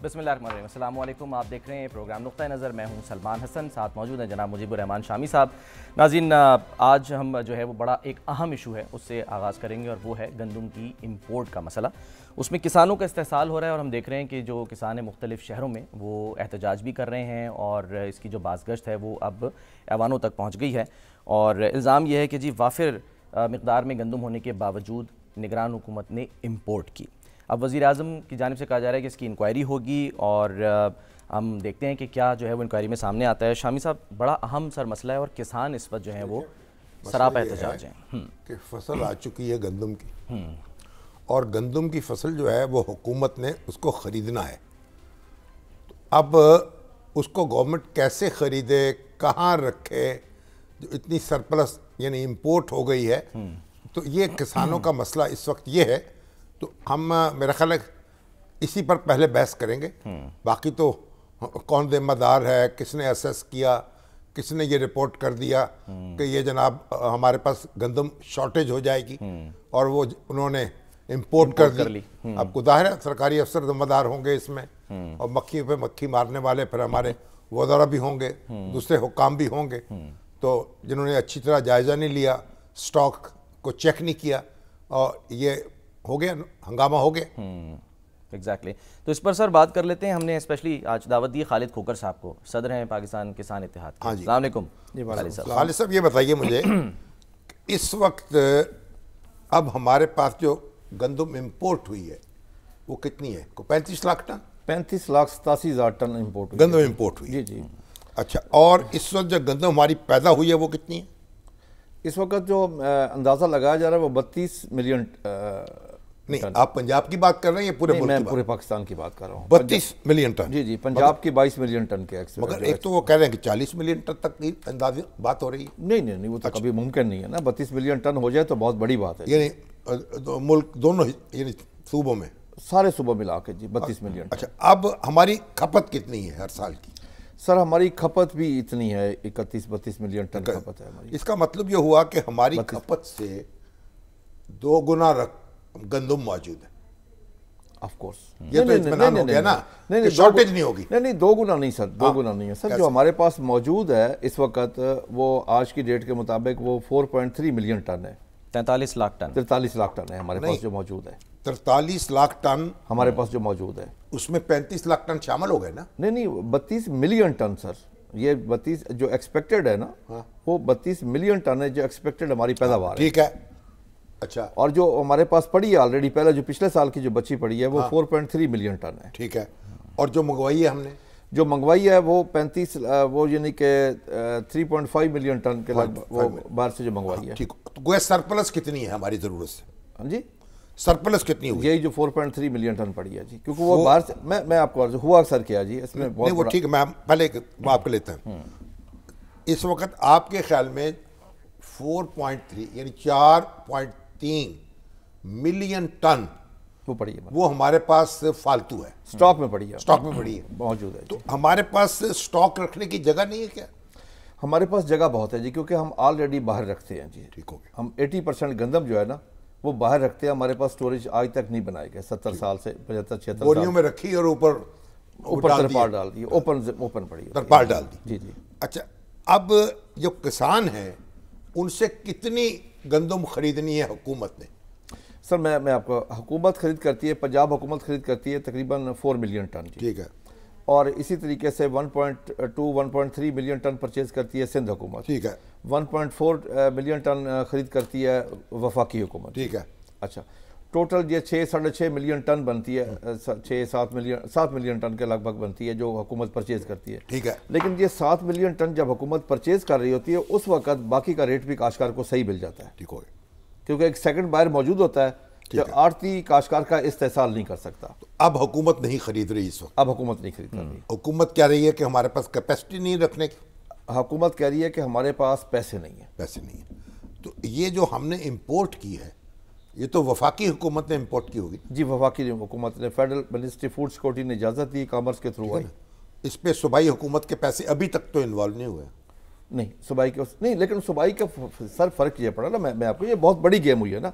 بسم اللہ الرحمن الرحیم، السلام علیکم۔ آپ دیکھ رہے ہیں پروگرام نقطہ نظر، میں ہوں سلمان حسن، ساتھ موجود ہیں جناب مجیب الرحمان شامی صاحب۔ ناظرین، آج ہم جو ہے وہ بڑا ایک اہم ایشو ہے اس سے آغاز کریں گے، اور وہ ہے گندم کی امپورٹ کا مسئلہ۔ اس میں کسانوں کا استحصال ہو رہا ہے، اور ہم دیکھ رہے ہیں کہ جو کسان ہیں مختلف شہروں میں وہ احتجاج بھی کر رہے ہیں، اور اس کی جو بازگشت ہے وہ اب ایوانوں تک پہنچ گئی ہے، اور الزام یہ ہے کہ جی وافر مقدار میں گندم ہونے کے باوجود نگران حکومت نے امپورٹ کی۔ اب وزیر اعظم کی جانب سے کہا جا رہا ہے کہ اس کی انکوائری ہوگی، اور ہم دیکھتے ہیں کہ کیا جو ہے وہ انکوائری میں سامنے آتا ہے۔ شامی صاحب، بڑا اہم سر مسئلہ ہے، اور کسان اس وقت جو ہیں وہ سراپا احتجاج ہیں کہ فصل آ چکی ہے گندم کی، اور گندم کی فصل جو ہے وہ حکومت نے اس کو خریدنا ہے۔ اب اس کو گورنمنٹ کیسے خریدے، کہاں رکھے، جو اتنی سرپلس یعنی امپورٹ ہو گئی ہے، تو یہ کسانوں کا مسئلہ اس وقت یہ ہے۔ تو ہم میرا خیال ہے اسی پر پہلے بحث کریں گے، باقی تو کون ذمہ دار ہے، کس نے اسیس کیا، کس نے یہ رپورٹ کر دیا کہ یہ جناب ہمارے پاس گندم شارٹیج ہو جائے گی، اور وہ انہوں نے امپورٹ کر لی۔ اب کو ظاہر ہے سرکاری افسر ذمہ دار ہوں گے اس میں، اور مکھی پہ مکھی مارنے والے پھر ہمارے وزراء بھی ہوں گے، دوسرے حکام بھی ہوں گے، تو جنہوں نے اچھی طرح جائزہ نہیں لیا، سٹاک کو چیک نہیں کیا، اور یہ ہو گیا، ہنگامہ ہو گیا۔ ایگزیکٹلی۔ تو اس پر سر بات کر لیتے ہیں۔ ہم نے اسپیشلی آج دعوت دی خالد کھوکر صاحب کو، صدر ہیں پاکستان کسان اتحاد کے۔ السلام علیکم خالد صاحب۔ خالد صاحب، یہ بتائیے مجھے اس وقت اب ہمارے پاس جو گندم امپورٹ ہوئی ہے وہ کتنی ہے؟ 35 لاکھ ٹن؟ 35,87,000 ٹن امپورٹ ہوئی گندم امپورٹ ہوئی۔ جی۔ اچھا، اور اس وقت جو گندم ہماری پیدا ہوئی ہے وہ کتنی ہے؟ اس وقت جو اندازہ لگایا جا رہا ہے وہ 32 ملین نہیں، آپ پنجاب کی بات کر رہے ہیں یا پورے ملک میں کی پورے بات؟ پاکستان کی بات کر رہا ہوں۔ 32 ملین ٹن؟ جی، پنجاب کی 22 ملین ٹن کے مگر ایک تو وہ کہہ رہے ہیں کہ 40 ملین ٹن تک کی اندازی بات ہو رہی ہے۔ نہیں، وہ تو کبھی ممکن نہیں ہے نا۔ 32 ملین ٹن ہو جائے تو بہت بڑی بات ہے، یعنی ملک دونوں یعنی صوبوں میں سارے صوبوں ملا کے جی 32 ملین ٹن۔ اچھا، اب ہماری کھپت کتنی ہے ہر سال کی؟ سر ہماری کھپت بھی اتنی ہے، 31-32 ملین ٹن کھپت ہے ہماری۔ اس کا مطلب یہ ہوا کہ ہماری کھپت سے 2 گنا گندم موجود ہے۔ آف کورس یہ تو اطمینان ہو گیا نا کہ شارٹیج نہیں ہوگی۔ نہیں، 2 گنا نہیں سر، 2 گنا نہیں ہے سر۔ جو ہمارے پاس موجود ہے اس وقت وہ آج کی ڈیٹ کے مطابق وہ 4.3 ملین ٹن ہے۔ 43 لاکھ ٹن 43 لاکھ ٹن ہے ہمارے پاس جو موجود ہے۔ 43 لاکھ ٹن ہمارے پاس جو موجود ہے اس میں 35 لاکھ ٹن شامل ہو گئے نا؟ نہیں، 32 ملین ٹن سر۔ یہ 32 جو ایکسپیکٹڈ ہے نا، وہ 32 ملین ٹن ہے جو ایکسپیکٹڈ ہماری پیداوار ہے۔ ٹھیک ہے۔ اچھا، اور جو ہمارے پاس پڑی ہے آلریڈی، پہلے جو پچھلے سال کی جو بچی پڑی ہے وہ 4.3 ملین ٹن ہے۔ ٹھیک ہے۔ اور جو منگوائی ہے ہم نے؟ جو منگوائی ہے وہ 35 وہ یعنی کہ 3.5 ملین ٹن کے لگ بھگ وہ باہر سے جو منگوائی ہے۔ ٹھیک، تو گویا سرپلس کتنی ہے ہماری ضرورت سے؟ ہاں جی، سرپلس کتنی ہوئی؟ یہی جو 4.3 ملین ٹن پڑی ہے جی، کیونکہ وہ باہر سے میں آپ کو ہوا سر کیا جی اس میں نہیں، وہ ٹھیک ہے، میں پہلے آپ کو لیتا ہوں۔ اس وقت آپ کے خیال میں 4.3 یعنی 4.3 ملین ٹن وہ پڑی ہے، وہ ہمارے پاس فالتو ہے، سٹاک میں پڑی ہے، سٹاک میں پڑی ہے، موجود ہے۔ تو ہمارے پاس سٹاک رکھنے کی جگہ نہیں ہے کیا؟ ہمارے پاس جگہ بہت ہے جی، کیونکہ ہم آلریڈی باہر رکھتے ہیں جی۔ ٹھیک ہو گیا۔ ہم 80% گندم جو ہے نا وہ باہر رکھتے ہیں، ہمارے پاس سٹوریج آج تک نہیں بنائے گئے، 70 سال سے 75-76 بوریوں میں رکھی اور اوپر ترپال ڈال دی، اوپن پڑی ہے، ترپال ڈال دی۔ جی۔ اچھا، اب جو کسان ہیں ان سے کتنی گندم خریدنی ہے حکومت نے؟ سر میں آپ کو، حکومت خرید کرتی ہے، پنجاب حکومت خرید کرتی ہے تقریباً 4 ملین ٹن جی۔ ٹھیک ہے۔ اور اسی طریقے سے 1.3 ملین ٹن پرچیز کرتی ہے سندھ حکومت۔ ٹھیک ہے۔ 1.4 ملین ٹن خرید کرتی ہے وفاقی حکومت۔ ٹھیک ہے۔ اچھا، ٹوٹل یہ 6-6.5 ملین ٹن بنتی ہے، 7 ملین ٹن کے لگ بھگ بنتی ہے جو حکومت پرچیز کرتی ہے۔ ٹھیک ہے۔ لیکن یہ 7 ملین ٹن جب حکومت پرچیز کر رہی ہوتی ہے اس وقت باقی کا ریٹ بھی کاشتکار کو صحیح مل جاتا ہے، ٹھیک ہو گیا۔ کیونکہ ایک سیکنڈ بائر موجود ہوتا ہے جو آڑتی کاشتکار کا استحصال نہیں کر سکتا۔ اب حکومت نہیں خرید رہی اس وقت؟ اب حکومت نہیں خرید رہی۔ حکومت کہہ رہی ہے کہ ہمارے پاس کیپیسٹی نہیں رکھنے کی۔ حکومت کہہ رہی ہے کہ ہمارے پاس پیسے نہیں ہیں۔ پیسے نہیں ہیں۔ تو یہ جو ہم نے امپورٹ کی ہے یہ تو وفاقی حکومت نے امپورٹ کی ہوگی؟ جی، وفاقی حکومت نے، فیڈرل منسٹری فوڈ سیکورٹی نے اجازت دی، کامرس کے تھرو آئی۔ اس پہ صوبائی حکومت کے پیسے ابھی تک تو انوالو نہیں ہوئے؟ نہیں، صوبائی کے نہیں، لیکن صوبائی کا سر فرق یہ پڑا نا، میں آپ کو، یہ بہت بڑی گیم ہوئی ہے نا۔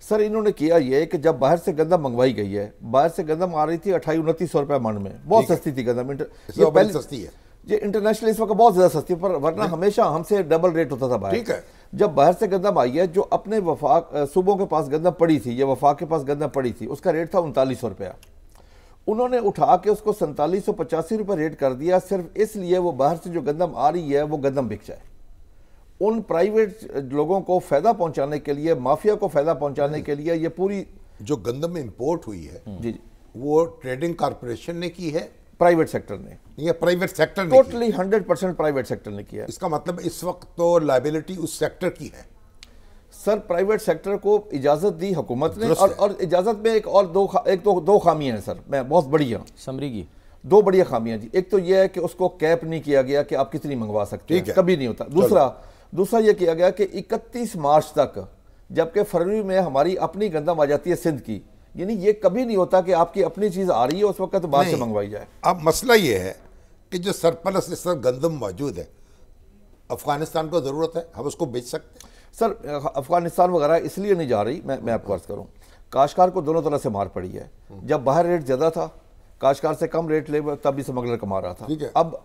سر انہوں نے کیا یہ کہ جب باہر سے گندم منگوائی گئی ہے، باہر سے گندم آ رہی تھی 28-29 روپے من میں، بہت سستی تھی گندم، یہ پہلے سستی ہے، یہ انٹرنیشنل اس وقت بہت زیادہ سستی، پر ورنہ ہمیشہ ہم سے ڈبل ریٹ ہوتا تھا باہر۔ ٹھیک ہے، جب باہر سے گندم آئی ہے، جو اپنے وفاق صوبوں کے پاس گندم پڑی تھی، یہ وفاق کے پاس گندم پڑی تھی، اس کا ریٹ تھا 3900 روپیہ، انہوں نے اٹھا کے اس کو 4785 روپے ریٹ کر دیا، صرف اس لیے وہ باہر سے جو گندم آ رہی ہے وہ گندم بک جائے۔ ان پرائیویٹ لوگوں کو فائدہ پہنچانے کے لیے، مافیا کو فائدہ پہنچانے کے لیے یہ پوری جو گندم امپورٹ ہوئی ہے جی وہ ٹریڈنگ کارپوریشن نے کی ہے، پرائیویٹ سیکٹر نے، یہ پرائیویٹ سیکٹر نے کی ہے۔ ٹوٹلی 100% پرائیویٹ سیکٹر نے کیا ہے۔ اس کا مطلب اس وقت تو لائبلٹی اس سیکٹر کی ہے۔ سر پرائیویٹ سیکٹر کو اجازت دی حکومت نے، درست ہے۔ اور اجازت میں دو خامیاں ہیں سر، میں بہت بڑی ہیں، سمری کی دو بڑی خامیاں جی۔ ایک تو یہ ہے کہ اس کو کیپ نہیں کیا گیا کہ آپ کتنی منگوا سکتے ہیں، کبھی نہیں ہوتا۔ دوسرا یہ کیا گیا کہ 31 مارچ تک، جبکہ فروری میں ہماری اپنی گندم آ جاتی ہے سندھ کی، یعنی یہ کبھی نہیں ہوتا کہ آپ کی اپنی چیز آ رہی ہے اس وقت باہر سے منگوائی جائے۔ اب مسئلہ یہ ہے کہ جو سرپلس اس وقت گندم موجود ہے، افغانستان کو ضرورت ہے، ہم اس کو بیچ سکتے ہیں۔ سر افغانستان وغیرہ اس لیے نہیں جا رہی، میں آپ کو عرض کروں، کاشتکار کو دونوں طرح سے مار پڑی ہے۔ جب باہر ریٹ زیادہ تھا، کاشتکار سے کم ریٹ لے تب بھی سمگلر کما رہا تھا،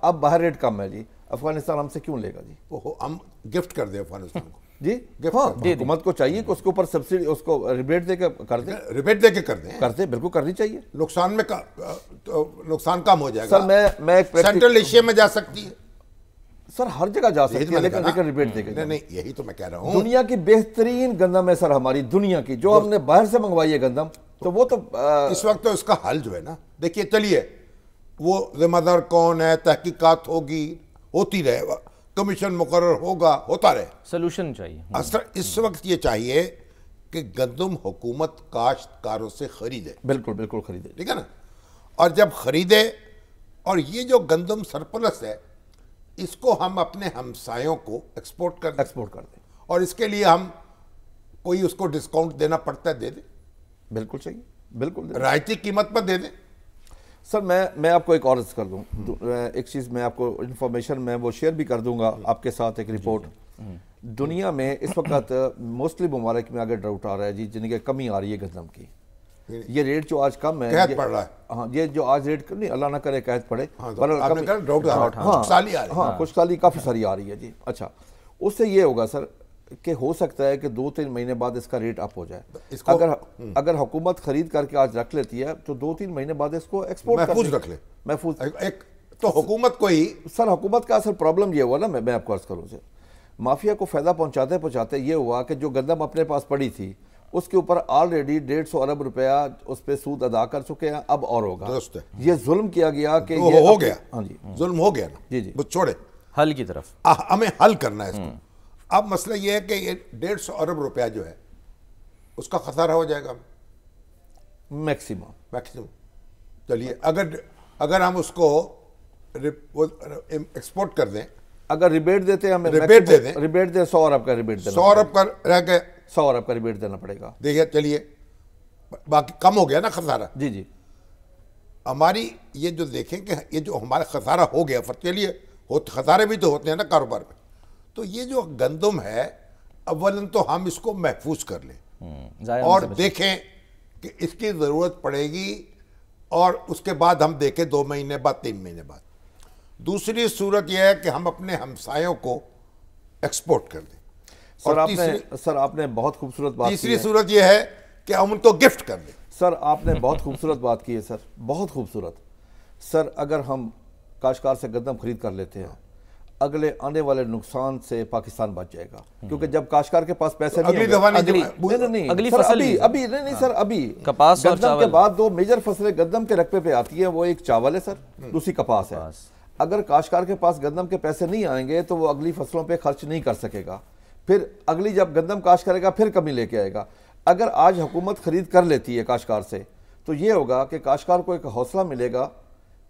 اب باہر ریٹ کم ہے جی، افغانستان ہم سے کیوں لے گا جی؟ ہم گفٹ کر دیں افغانستان کو، جی ہاں، حکومت کو چاہیے کہ اس کے اوپر سبسڈی، اس کو ریبیٹ دے کے کر دیں، ریبیٹ دے کے کر دیں، بالکل کرنی چاہیے، نقصان کم ہو جائے گا۔ سر میں سینٹرل ایشیا میں جا سکتی ہے، سر ہر جگہ جا سکتی ہے، لیکن ریبیٹ دے کے۔ نہیں یہی تو میں کہہ رہا ہوں، دنیا کی بہترین گندم ہے سر، ہماری دنیا کی، جو ہم نے باہر سے منگوائی ہے گندم، تو وہ تو اس وقت تو اس کا حل جو ہے نا، دیکھیے چلیے وہ ذمہ دار کون ہے، تحقیقات ہوتی رہے، کمیشن مقرر ہوگا، ہوتا رہے، سلوشن چاہیے۔ اصل اس وقت یہ چاہیے کہ گندم حکومت کاشتکاروں سے خریدے، بالکل خریدے، ٹھیک ہے نا، اور جب خریدے، اور یہ جو گندم سرپلس ہے اس کو ہم اپنے ہمسایوں کو ایکسپورٹ کر دیں، اور اس کے لیے ہم کوئی اس کو ڈسکاؤنٹ دینا پڑتا ہے، دے دیں، بالکل چاہیے، بالکل رعایتی قیمت پر دے دیں۔ سر میں آپ کو ایک اور عرض کر دوں، ایک چیز میں آپ کو انفارمیشن میں وہ شیئر بھی کر دوں گا آپ کے ساتھ، ایک رپورٹ۔ دنیا میں اس وقت موسٹلی ممالک میں اگر ڈراؤٹ آ رہا ہے جی، جن کی کمی آ رہی ہے گندم کی، یہ ریٹ جو آج کم ہے، قحط پڑ رہا ہے، ہاں یہ جو آج ریٹ نہیں، اللہ نہ کرے قحط پڑے، ہاں کچھ سالی کافی ساری آ رہی ہے جی۔ اچھا، اس سے یہ ہوگا سر کہ ہو سکتا ہے کہ 2-3 مہینے بعد اس کا ریٹ اپ ہو جائے، اگر حکومت خرید کر کے آج رکھ لیتی ہے تو 2-3 مہینے بعد اس کو ایکسپورٹ محفوظ رکھ لے، محفوظ۔ ایک تو حکومت کو ہی، سر حکومت کا اصل پرابلم یہ ہوا نا، میں آپ کو عرض کروں سے، مافیا کو فائدہ پہنچاتے یہ ہوا کہ جو گندم اپنے پاس پڑی تھی اس کے اوپر آلریڈی 150 ارب روپیہ اس پہ سود ادا کر چکے ہیں، اب اور ہوگا۔ درست ہے، یہ ظلم کیا گیا کہ یہ ہو گیا، ہاں جی ظلم ہو گیا نا، جی وہ چھوڑے، حل کی طرف ہمیں حل کرنا ہے اس کو۔ اب مسئلہ یہ ہے کہ یہ 150 ارب روپیہ جو ہے اس کا خسارہ ہو جائے گا میکسیمم۔ چلیے اگر ہم اس کو ایکسپورٹ کر دیں، اگر ریبیٹ دیتے ہیں، ہمیں ریبیٹ دے دیں، ریبیٹ دیں 100 ارب کا ریبیٹ دینا، 100 ارب کا رہ گئے، 100 ارب کا ریبیٹ دینا پڑے گا، دیکھیے چلیے باقی کم ہو گیا نا خسارہ۔ جی ہماری یہ جو دیکھیں کہ یہ جو ہمارا خسارہ ہو گیا، چلیے خسارے بھی تو ہوتے ہیں نا کاروبار میں، تو یہ جو گندم ہے اولاً تو ہم اس کو محفوظ کر لیں اور دیکھیں کہ اس کی ضرورت پڑے گی، اور اس کے بعد ہم دیکھیں 2 مہینے بعد 3 مہینے بعد۔ دوسری صورت یہ ہے کہ ہم اپنے ہمسایوں کو ایکسپورٹ کر دیں، سر آپ نے بہت خوبصورت بات کی ہے۔ تیسری صورت یہ ہے کہ ہم ان کو گفٹ کر دیں۔ سر آپ نے بہت خوبصورت بات کی ہے سر، بہت خوبصورت۔ سر اگر ہم کاشتکار سے گندم خرید کر لیتے ہیں، اگلے آنے والے نقصان سے پاکستان بچ جائے گا، کیونکہ جب کاشتکار کے پاس پیسے نہیں گندم کے بعد 2 میجر فصلیں گندم کے رقبے پہ آتی ہیں، وہ ایک چاول ہے سر، دوسری کپاس ہے۔ اگر کاشتکار کے پاس گندم کے پیسے نہیں آئیں گے تو وہ اگلی فصلوں پہ خرچ نہیں کر سکے گا، پھر اگلی جب گندم کاشت کرے گا پھر کمی لے کے آئے گا۔ اگر آج حکومت خرید کر لیتی ہے کاشتکار سے تو یہ ہوگا کہ کاشتکار کو ایک حوصلہ ملے گا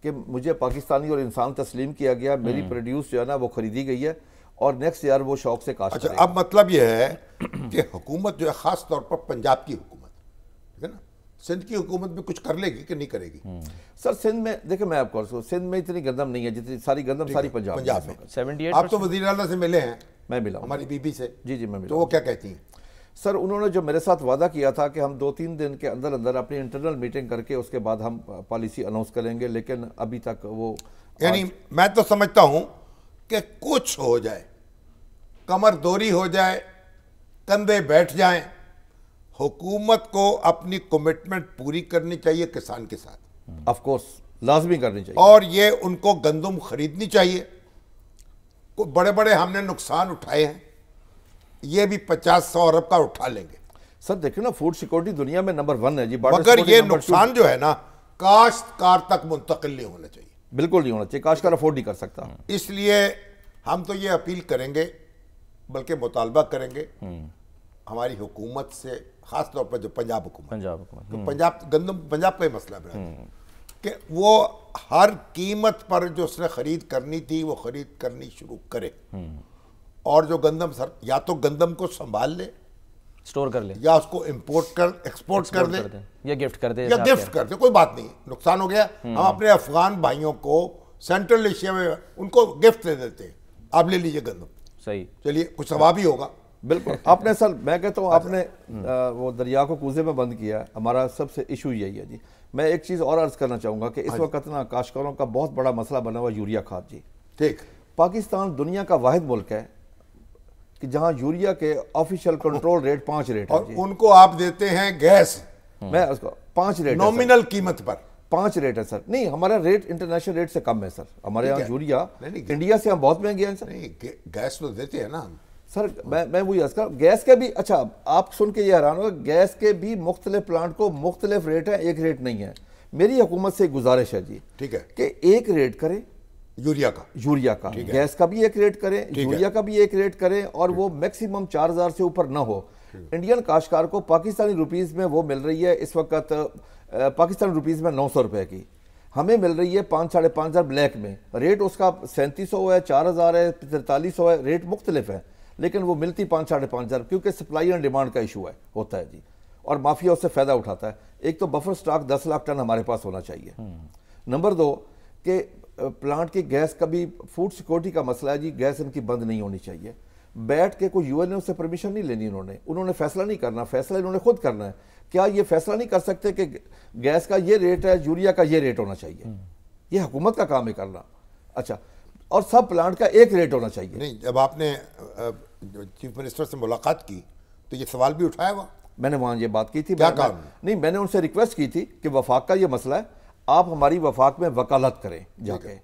کہ مجھے پاکستانی اور انسان تسلیم کیا گیا، میری پروڈیوس جو ہے نا وہ خریدی گئی ہے، اور نیکسٹ ایئر وہ شوق سے کاشت کرے گا۔ اب مطلب یہ ہے کہ حکومت جو ہے، خاص طور پر پنجاب کی حکومت، ٹھیک ہے نا، سندھ کی حکومت بھی کچھ کر لے گی کہ نہیں کرے گی؟ سر سندھ میں دیکھیں، میں آپ کو سندھ میں اتنی گندم نہیں ہے جتنی ساری گندم ساری پنجاب میں۔ 78 آپ تو وزیر اعلیٰ سے ملے ہیں؟ میں ملا ہوں ہماری بی بی سے، جی میں ملا۔ تو وہ کیا کہتی ہیں؟ سر انہوں نے جو میرے ساتھ وعدہ کیا تھا کہ ہم 2-3 دن کے اندر اندر اپنی انٹرنل میٹنگ کر کے اس کے بعد ہم پالیسی اناؤنس کریں گے، لیکن ابھی تک وہ یعنی میں تو سمجھتا ہوں کہ کچھ ہو جائے، کمر دوری ہو جائے، کندھے بیٹھ جائیں، حکومت کو اپنی کمٹمنٹ پوری کرنی چاہیے کسان کے ساتھ، آف کورس لازمی کرنی چاہیے، اور یہ ان کو گندم خریدنی چاہیے۔ بڑے بڑے ہم نے نقصان اٹھائے ہیں، یہ بھی 50-100 ارب کا اٹھا لیں گے۔ سر دیکھیں نا فوڈ سیکورٹی دنیا میں نمبر 1 ہے جی، مگر یہ نقصان جو ہے نا کاشتکار تک منتقل نہیں ہونا چاہیے، بالکل نہیں ہونا چاہیے، کاشتکار افورڈ نہیں کر سکتا۔ اس لیے ہم تو یہ اپیل کریں گے، بلکہ مطالبہ کریں گے ہماری حکومت سے، خاص طور پر جو پنجاب حکومت، پنجاب کا ہی مسئلہ ہے کہ وہ ہر قیمت پر جو اس نے خرید کرنی تھی وہ خرید کرنی شروع کرے، اور جو گندم یا تو گندم کو سنبھال لے، سٹور کر لے، یا اس کو ایکسپورٹ کر دے، یا گفٹ کر دے، کوئی بات نہیں، نقصان ہو گیا۔ ہم اپنے افغان بھائیوں کو سینٹرل ایشیا میں ان کو گفٹ دے دیتے ہیں، آپ لے لیجئے گندم، صحیح، چلیے کچھ ثواب ہی ہوگا۔ بالکل آپ نے سر، میں کہتا ہوں آپ نے وہ دریا کو کوزے میں بند کیا، ہمارا سب سے ایشو یہی ہے جی۔ میں ایک چیز اور عرض کرنا چاہوں گا کہ اس وقت نا کاشتکاروں کا بہت بڑا مسئلہ بنا ہوا یوریا کھاد جی۔ ٹھیک، پاکستان دنیا کا واحد ملک ہے کہ جہاں یوریا کے آفیشیل کنٹرول ریٹ 5 ریٹ ہے اور ان کو آپ دیتے ہیں گیس، میں اس کو 5 ریٹ نومینل قیمت پر 5 ریٹ ہے سر، نہیں ہمارا ریٹ انٹرنیشنل ریٹ سے کم ہے سر، ہمارے یہاں یوریا انڈیا سے ہم بہت مہنگے ہیں سر۔ نہیں، گیس تو دیتے ہیں نا ہم سر، میں وہی عرض کر رہا ہوں، گیس کے بھی، اچھا آپ سن کے یہ حیران ہوگا، گیس کے بھی مختلف پلانٹ کو مختلف ریٹ ہے، ایک ریٹ نہیں ہے۔ میری حکومت سے ایک گزارش ہے جی، ٹھیک ہے، کہ ایک ریٹ کریں یوریا کا، گیس کا بھی ایک ریٹ کریں، یوریا کا بھی ایک ریٹ کریں، اور وہ میکسیمم 4000 سے اوپر نہ ہو۔ انڈین کاشتکار کو پاکستانی روپیز میں وہ مل رہی ہے اس وقت، پاکستانی روپیز میں 900 روپے کی، ہمیں مل رہی ہے 5-5.5 بلیک میں، ریٹ اس کا 3700 ہے، 4000 ہے، 4300 ہے، ریٹ مختلف ہے، لیکن وہ ملتی 5-5.5 کیونکہ سپلائی اینڈ ڈیمانڈ کا ایشو ہوتا ہے جی، اور مافیا اس سے فائدہ اٹھاتا ہے۔ ایک تو بفر سٹاک 10 لاکھ ٹن ہمارے پاس ہونا چاہیے۔ نمبر 2 کہ پلانٹ کی گیس کا بھی فوڈ سیکورٹی کا مسئلہ ہے جی، گیس ان کی بند نہیں ہونی چاہیے۔ بیٹھ کے کوئی یو این او سے پرمیشن نہیں لینی، انہوں نے فیصلہ نہیں کرنا، فیصلہ انہوں نے خود کرنا ہے۔ کیا یہ فیصلہ نہیں کر سکتے کہ گیس کا یہ ریٹ ہے، یوریا کا یہ ریٹ ہونا چاہیے؟ یہ حکومت کا کام ہے کرنا۔ اچھا، اور سب پلانٹ کا ایک ریٹ ہونا چاہیے۔ نہیں، جب آپ نے چیف منسٹر سے ملاقات کی تو یہ سوال بھی اٹھایا ہوا؟ میں نے وہاں یہ بات کی تھی، کیا کہا؟ نہیں، میں نے ان سے ریکویسٹ کی تھی کہ وفاق کا یہ مسئلہ ہے، آپ ہماری وفاق میں وکالت کریں جا کے۔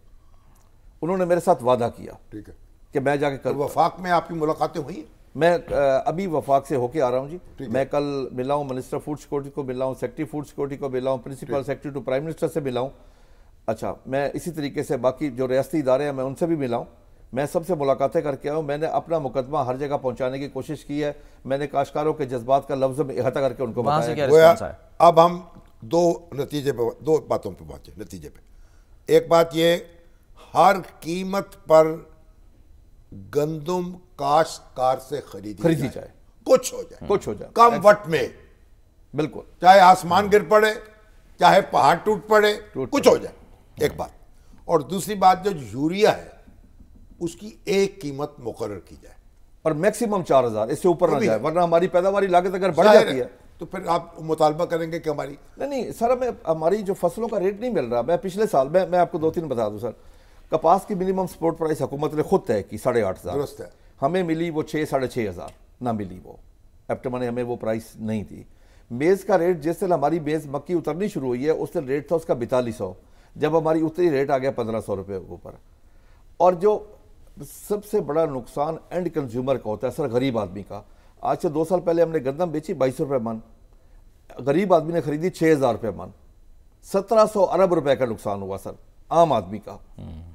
انہوں نے میرے ساتھ وعدہ کیا ٹھیک ہے کہ میں جا کے وفاق میں آپ کی ملاقاتیں ہوئی؟ میں ابھی وفاق سے ہو کے آ رہا ہوں جی، میں کل ملا ہوں منسٹر فوڈ سیکورٹی کو ملا ہوں، سیکرٹری فوڈ سیکورٹی کو ملا ہوں، principal secretary to prime minister سے ملا ہوں۔ اچھا، میں اسی طریقے سے باقی جو ریاستی ادارے ہیں میں ان سے بھی ملا ہوں، میں سب سے ملاقاتیں کر کے آیا ہوں۔ میں نے اپنا مقدمہ ہر جگہ پہنچانے کی کوشش کی ہے، میں نے کاشتکاروں کے جذبات کا لفظ میں احاطہ کر کے ان کو بتایا۔ اب ہم دو باتوں پہ پہنچے نتیجے پہ۔ ایک بات یہ، ہر قیمت پر گندم کاشتکار سے خریدی جائے، کچھ ہو جائے کم وقت میں، بالکل، چاہے آسمان گر پڑے، چاہے پہاڑ ٹوٹ پڑے، کچھ ہو جائے، ایک بات۔ اور دوسری بات، جو یوریا ہے اس کی ایک قیمت مقرر کی جائے، اور میکسیمم 4000، اس سے اوپر نہ جائے، ورنہ ہماری پیداواری لاگت اگر بڑھ جاتی ہے تو پھر آپ مطالبہ کریں گے کہ ہماری نہیں سر، ہمیں ہماری جو فصلوں کا ریٹ نہیں مل رہا۔ میں پچھلے سال میں آپ کو 2-3 بتا دوں سر، کپاس کی منیمم سپورٹ پرائس حکومت نے خود طے کی 8,500، درست ہے، ہمیں ملی وہ 6-6,500، نہ ملی وہ، ایپٹما نے ہمیں وہ پرائس نہیں تھی۔ میز کا ریٹ جس دن ہماری میز مکی اترنی شروع ہوئی ہے اس دن ریٹ تھا اس کا 4200، جب ہماری اتری ریٹ آ گیا 1500 روپے اوپر۔ اور جو سب سے بڑا نقصان اینڈ کنزیومر کا ہوتا ہے سر، غریب آدمی کا۔ آج سے 2 سال پہلے ہم نے گندم بیچی 2200 روپے من، غریب آدمی نے خریدی 6000 روپے من، 1700 ارب روپے کا نقصان ہوا سر عام آدمی کا،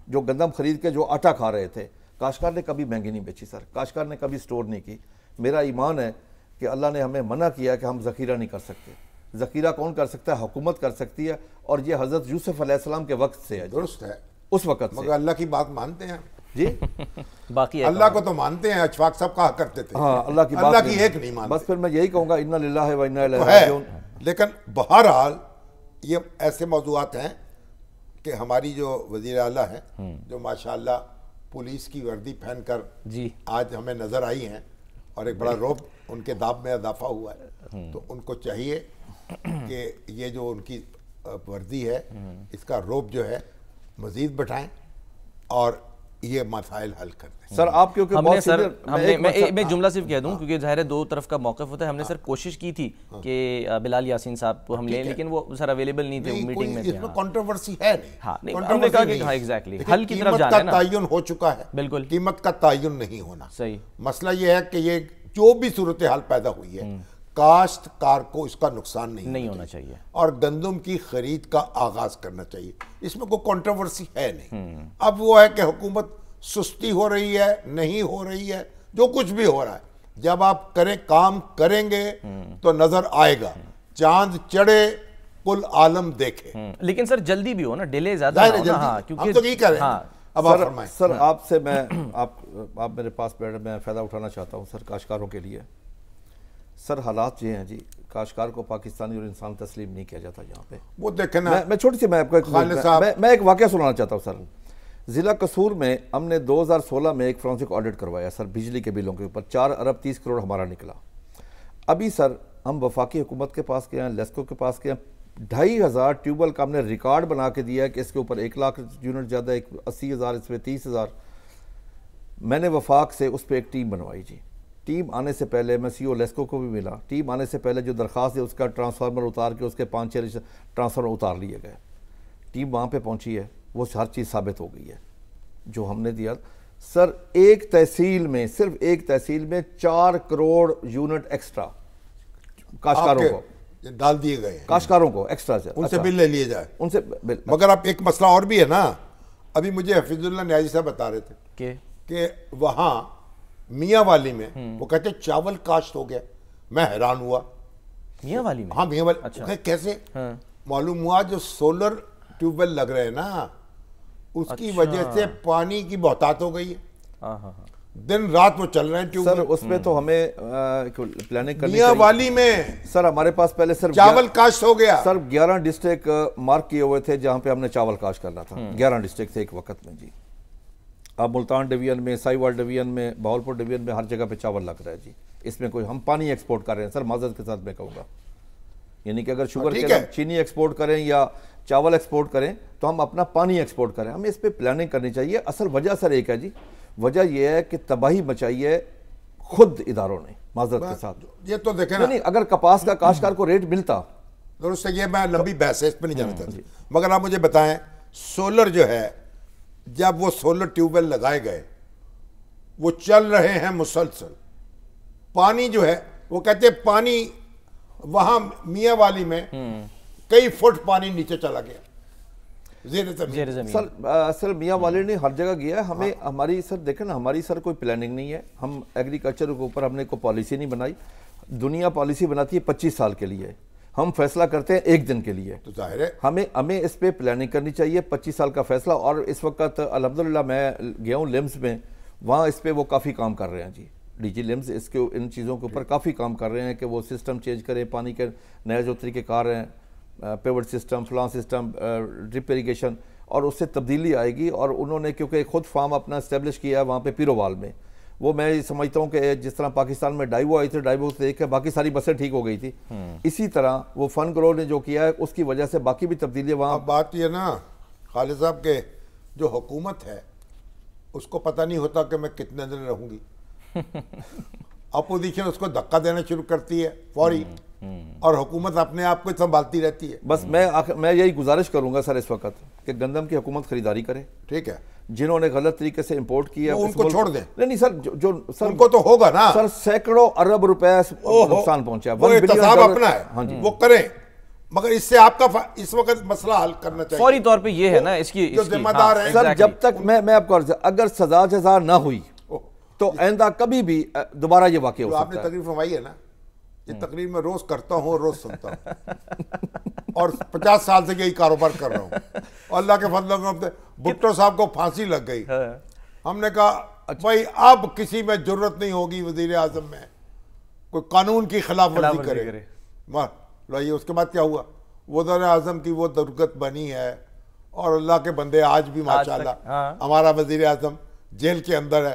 جو گندم خرید کے جو آٹا کھا رہے تھے۔ کاشتکار نے کبھی مہنگی نہیں بیچی سر، کاشتکار نے کبھی سٹور نہیں کی۔ میرا ایمان ہے کہ اللہ نے ہمیں منع کیا کہ ہم ذخیرہ نہیں کر سکتے۔ ذخیرہ کون کر سکتا ہے؟ حکومت کر سکتی ہے، اور یہ حضرت یوسف علیہ السلام کے وقت سے ہے۔ درست ہے، اس وقت سے۔ مگر اللہ کی بات مانتے ہیں جی، باقی اللہ کو تو مانتے ہیں، اشفاق صاحب کہا کرتے تھے ہاں، اللہ کی ایک نہیں مانتے۔ بس پھر میں یہی کہوں گا انا للہ و انا الیہ راجعون۔ لیکن بہرحال یہ ایسے موضوعات ہیں کہ ہماری جو وزیر اعلیٰ ہیں، جو ماشاءاللہ پولیس کی وردی پہن کر جی آج ہمیں نظر آئی ہیں، اور ایک بڑا روب ان کے داب میں اضافہ ہوا ہے. تو ان کو چاہیے کہ یہ جو ان کی وردی ہے اس کا روب جو ہے مزید بٹھائیں اور یہ مسائل حل کر دیں. سر آپ کیونکہ ہم نے سر میں جملہ صرف کہہ دوں کیونکہ ظاہر ہے دو طرف کا موقف ہوتا ہے. ہم نے سر کوشش کی تھی کہ بلال یاسین صاحب کو ہم لیں لیکن وہ سر اویلیبل نہیں تھے میٹنگ میں. اس میں کنٹروورسی ہے نہیں. ہاں ہم نے کہا کہ ہاں ایگزیکٹلی حل کی طرف جانا ہے نا. قیمت کا تعین ہو چکا ہے, بالکل قیمت کا تعین نہیں ہونا. صحیح. مسئلہ یہ ہے کہ یہ جو بھی صورتحال پیدا ہوئی ہے کاشتکار کو اس کا نقصان نہیں ہونا چاہیے اور گندم کی خرید کا آغاز کرنا چاہیے. اس میں کوئی کنٹروورسی ہے نہیں. اب وہ ہے کہ حکومت سستی ہو رہی ہے, نہیں ہو رہی ہے, جو کچھ بھی ہو رہا ہے, جب آپ کام کریں گے تو نظر آئے گا. چاند چڑھے کل عالم دیکھے. لیکن سر جلدی بھی ہو نا, ڈیلے زیادہ نہ ہو نا. ہم تو یہی کہہ رہے ہیں. اب آپ فرمائیں سر. آپ سے میں آپ میرے پاس بیٹھے, میں فائدہ اٹھانا چاہتا ہوں سر کاشتکاروں کے لیے. سر حالات یہ ہیں جی, کاشتکار کو پاکستانی اور انسان تسلیم نہیں کیا جاتا یہاں پہ. وہ دیکھیں نا, میں چھوٹی سی میں آپ کو میں ایک واقعہ سنانا چاہتا ہوں سر. ضلع قصور میں ہم نے 2016 میں ایک فرانسک آڈٹ کروایا سر بجلی کے بلوں کے اوپر. 4 ارب 30 کروڑ ہمارا نکلا. ابھی سر ہم وفاقی حکومت کے پاس گئے ہیں, لیسکو کے پاس گئے ہیں, 2500 ٹیوب ویل کا ہم نے ریکارڈ بنا کے دیا ہے کہ اس کے اوپر 1 لاکھ یونٹ زیادہ, 80,000 اس پہ 30,000. میں نے وفاق سے اس پہ ایک ٹیم بنوائی جی. ٹیم آنے سے پہلے میں سی او لیسکو کو بھی ملا. ٹیم آنے سے پہلے جو درخواست ہے اس کا ٹرانسفارمر اتار کے اس کے 5-6 ٹرانسفارمر اتار لیے گئے. ٹیم وہاں پہ پہنچی ہے, وہ ہر چیز ثابت ہو گئی ہے جو ہم نے دیا. سر ایک تحصیل میں, صرف ایک تحصیل میں 4 کروڑ یونٹ ایکسٹرا کاشتکاروں کو ڈال دیے گئے, کاشتکاروں کو ایکسٹرا سے ان سے بل لے لیے جائے. ان سے مگر اب ایک مسئلہ اور بھی ہے نا. ابھی مجھے حفیظ اللہ نیازی صاحب بتا رہے تھے کہ وہاں میاں والی میں وہ کہتے چاول کاشت ہو گیا. میں حیران ہوا. میاں والی میں؟ ہاں میاں والی. کیسے؟ معلوم ہوا جو سولر ٹیوب ویل لگ رہے ہیں نا اس کی وجہ سے پانی کی بہتات ہو گئی ہے. دن رات وہ چل رہے ہیں ٹیوب ویل. سر اس میں تو ہمیں پلاننگ کرنی میاں والی میں سر ہمارے پاس پہلے سر چاول کاشت ہو گیا. سر 11 ڈسٹرکٹ مارک کیے ہوئے تھے جہاں پہ ہم نے چاول کاشت کرنا تھا. 11 ڈسٹرکٹ تھے ایک وقت میں جی. اب ملتان ڈویژن میں, سائیوال ڈویژن میں, بہاولپور ڈویژن میں ہر جگہ پہ چاول لگ رہا ہے جی. اس میں کوئی ہم پانی ایکسپورٹ کر رہے ہیں سر, معذرت کے ساتھ میں کہوں گا. یعنی کہ اگر شوگر کے چینی ایکسپورٹ کریں یا چاول ایکسپورٹ کریں تو ہم اپنا پانی ایکسپورٹ کریں. ہمیں اس پہ پلاننگ کرنی چاہیے. اصل وجہ سر ایک ہے جی, وجہ یہ ہے کہ تباہی مچائی ہے خود اداروں نے, معذرت کے ساتھ. یہ تو دیکھیں نا, اگر کپاس کا کاشتکار کو ریٹ ملتا درست ہے. یہ میں لمبی بحث ہے, اس پہ نہیں جانا چاہتا. مگر آپ مجھے بتائیں سولر جو ہے, جب وہ سولر ٹیوب ویل لگائے گئے وہ چل رہے ہیں مسلسل. پانی جو ہے وہ کہتے ہیں پانی وہاں میاں والی میں کئی فٹ پانی نیچے چلا گیا زیر زمین. سر میاں والی نے ہر جگہ گیا ہے. ہمیں ہماری سر دیکھیں نا, ہماری سر کوئی پلاننگ نہیں ہے. ہم ایگریکلچر کے اوپر ہم نے کوئی پالیسی نہیں بنائی. دنیا پالیسی بناتی ہے 25 سال کے لیے, ہم فیصلہ کرتے ہیں 1 دن کے لیے. تو ظاہر ہے ہمیں اس پہ پلاننگ کرنی چاہیے, 25 سال کا فیصلہ. اور اس وقت الحمدللہ میں گیا ہوں لیمز میں, وہاں اس پہ وہ کافی کام کر رہے ہیں جی. ڈی جی لیمز اس کے ان چیزوں کے اوپر کافی کام کر رہے ہیں کہ وہ سسٹم چینج کریں, پانی کے نئے جو طریقے کار ہیں, پیوٹ سسٹم, فلان سسٹم, ڈرپ ایریگیشن, اور اس سے تبدیلی آئے گی. اور انہوں نے کیونکہ خود فارم اپنا اسٹیبلش کیا ہے وہاں پہ پیرووال میں, وہ میں سمجھتا ہوں کہ جس طرح پاکستان میں ڈائیوو آئی تھی, ڈائیوو سے دیکھ کے باقی ساری بسیں ٹھیک ہو گئی تھی, اسی طرح وہ فن گرو نے جو کیا ہے اس کی وجہ سے باقی بھی تبدیلی وہاں. اب بات یہ نا خالد صاحب کہ جو حکومت ہے اس کو پتہ نہیں ہوتا کہ میں کتنے دن رہوں گی. اپوزیشن اس کو دھکا دینا شروع کرتی ہے فوری, اور حکومت اپنے آپ کو سنبھالتی رہتی ہے. بس میں یہی گزارش کروں گا سر اس وقت کہ گندم کی حکومت خریداری کرے. ٹھیک ہے, جنہوں نے غلط طریقے سے امپورٹ کیا ان کو چھوڑ دیں. نہیں سر, جو سر ان کو تو ہوگا نا سر, سینکڑوں ارب روپے نقصان پہنچا. وہ احتساب اپنا ہے, وہ کریں. مگر اس سے آپ کا اس وقت مسئلہ حل کرنا چاہیے فوری طور پہ. یہ ہے نا اس کی جو ذمہ دار ہیں سر, جب تک میں آپ کو اگر سزا جزا نہ ہوئی تو آئندہ کبھی بھی دوبارہ یہ واقع ہو سکتا ہے. آپ نے تقریر فرمائی ہے نا, یہ تقریر میں روز کرتا ہوں اور روز سنتا ہوں, اور 50 سال سے یہی کاروبار کر رہا ہوں. اور اللہ کے فضل و بھٹو صاحب کو پھانسی لگ گئی. ہم نے کہا بھائی اب کسی میں جرت نہیں ہوگی وزیر اعظم میں کوئی قانون کی خلاف ورزی کرے. لائیے اس کے بعد کیا ہوا, وزیر اعظم کی وہ درگت بنی ہے, اور اللہ کے بندے آج بھی ماشاءاللہ ہمارا وزیر اعظم جیل کے اندر ہے.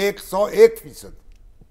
101%।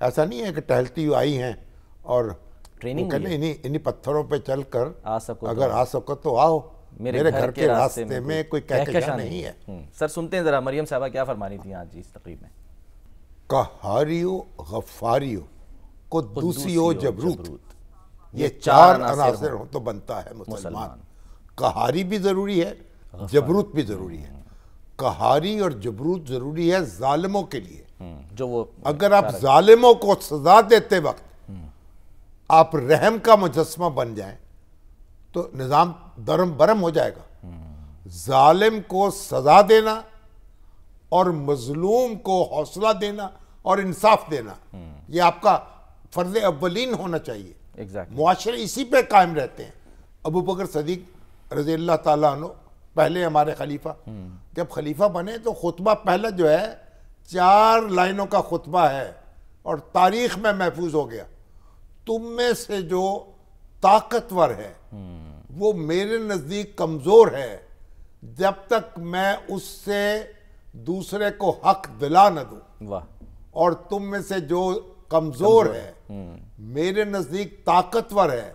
ایسا نہیں ہے کہ ٹہلتی ہوئی آئی ہیں اور ٹریننگ انہی پتھروں پہ چل کر اگر آ سکو تو آؤ، میرے گھر کے راستے میں کوئی کہکشاں نہیں ہے۔ سر سنتے ہیں ذرا مریم صاحبہ کیا فرمانی تھی آج اس تقریب میں۔ قہاریو غفاریو قدوسیو جبروت، یہ چار عناصر ہوں تو بنتا ہے مسلمان۔ قہاری بھی ضروری ہے، جبروت بھی ضروری ہے۔ قہاری اور جبروت ضروری ہے ظالموں کے لیے، جو وہ اگر آپ ظالموں کو سزا دیتے وقت آپ رحم کا مجسمہ بن جائیں تو نظام درم برم ہو جائے گا۔ ظالم کو سزا دینا اور مظلوم کو حوصلہ دینا اور انصاف دینا، یہ آپ کا فرض اولین ہونا چاہیے۔ معاشرے اسی پہ قائم رہتے ہیں۔ ابو بکر صدیق رضی اللہ تعالیٰ عنہ پہلے ہمارے خلیفہ جب خلیفہ بنے تو خطبہ پہلا جو ہے 4 لائنوں کا خطبہ ہے اور تاریخ میں محفوظ ہو گیا، تم میں سے جو طاقتور ہے وہ میرے نزدیک کمزور ہے، جب تک میں اس سے دوسرے کو حق دلا نہ دوں، اور تم میں سے جو کمزور ہے میرے نزدیک طاقتور ہے،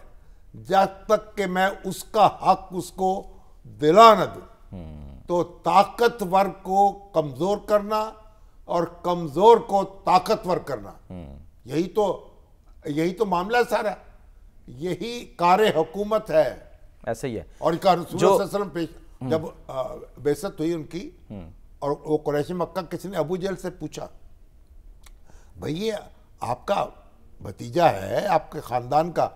جب تک کہ میں اس کا حق اس کو دلا نہ دوں۔ تو طاقتور کو کمزور کرنا اور کمزور کو طاقتور کرنا، یہی تو معاملہ ہے سارا، یہی کار حکومت ہے۔ ایسے ہی ہے۔ اور رسول اللہ صلی اللہ علیہ وسلم جب بعثت ہوئی ان کی اور وہ قریش مکہ کسی نے ابو جہل سے پوچھا، بھئی یہ آپ کا بھتیجا ہے، آپ کے خاندان کا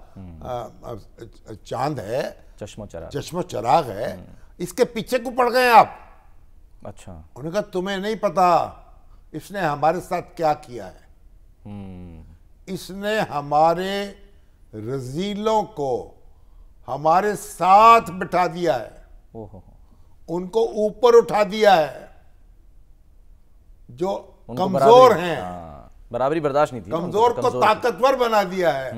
چاند ہے، چشم و چراغ ہے، اس کے پیچھے کو پڑ گئے آپ؟ اچھا، انہوں نے کہا تمہیں نہیں پتا اس نے ہمارے ساتھ کیا کیا ہے۔ اس نے ہمارے رذیلوں کو ہمارے ساتھ بٹھا دیا ہے، ان کو اوپر اٹھا دیا ہے، جو کمزور ہیں، برابری برداشت نہیں تھی، کمزور کو طاقتور بنا دیا ہے،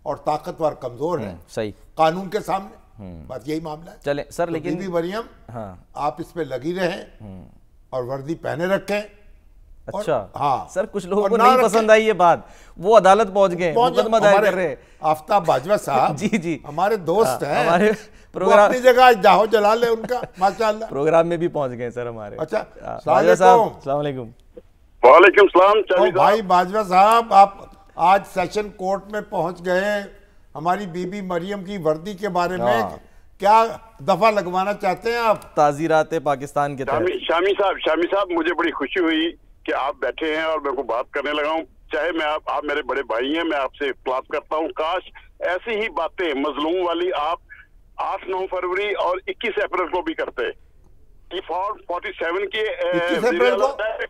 اور طاقتور کمزور ہے صحیح قانون کے سامنے۔ بس یہی معاملہ ہے۔ چلیں سر، لیکن بی بی مریم آپ اس پہ لگی رہیں اور وردی پہنے رکھیں۔ اچھا ہاں سر، کچھ لوگوں کو نہیں پسند آئی یہ بات، وہ عدالت پہنچ گئے، مقدمہ دائر کر رہے۔ آفتاب باجوہ صاحب جی ہمارے دوست ہیں، وہ اپنی جگہ جاہو جلال ہے ان کا، ماشاءاللہ پروگرام میں بھی پہنچ گئے سر ہمارے۔ اچھا السلام علیکم۔ وعلیکم السلام بھائی باجوہ صاحب، آپ آج سیشن کورٹ میں پہنچ گئے، ہماری بی بی مریم کی وردی کے بارے میں کیا دفعہ لگوانا چاہتے ہیں آپ؟ تعزیرات پاکستان کے تحت۔ شامی صاحب مجھے بڑی خوشی ہوئی کہ آپ بیٹھے ہیں اور میں کو بات کرنے لگا ہوں، چاہے میں آپ میرے بڑے بھائی ہیں، میں آپ سے اختلاف کرتا ہوں، کاش ایسی ہی باتیں مظلوم والی آپ 8-9 فروری اور 21 اپریل کو بھی کرتے۔ فارم 47 کی